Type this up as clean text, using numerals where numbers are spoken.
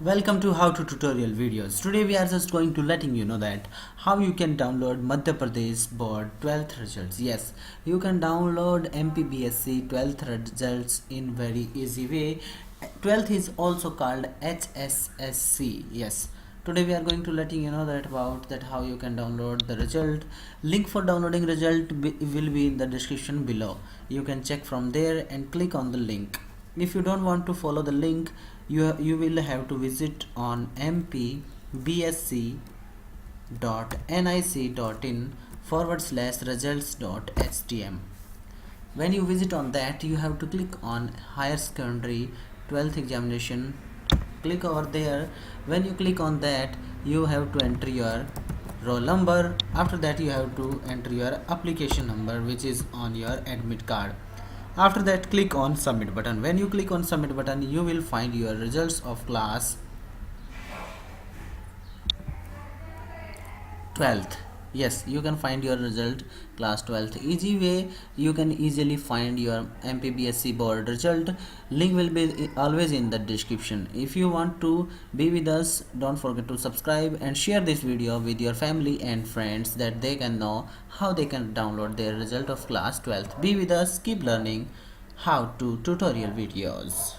Welcome to How to Tutorial videos. Today we are just going to letting you know that how you can download Madhya Pradesh board 12th results. Yes, you can download MPBSE 12th results in very easy way. 12th is also called HSSC. Yes. Today we are going to letting you know that about that how you can download the result. Link for downloading result will be in the description below. You can check from there and click on the link. If you don't want to follow the link, you will have to visit on mpbsc.nic.in/results.htm. When you visit on that, you have to click on higher secondary 12th examination. Click over there. When you click on that, you have to enter your roll number. After that, you have to enter your application number, which is on your admit card. After that, click on submit button. When you click on submit button, you will find your results of class 12th. Yes, you can find your result class 12th. Easy way you can easily find your MPBSE board result. Link will be always in the description. If you want to be with us, don't forget to subscribe and share this video with your family and friends that they can know how they can download their result of class 12th. Be with us, keep learning how to tutorial videos.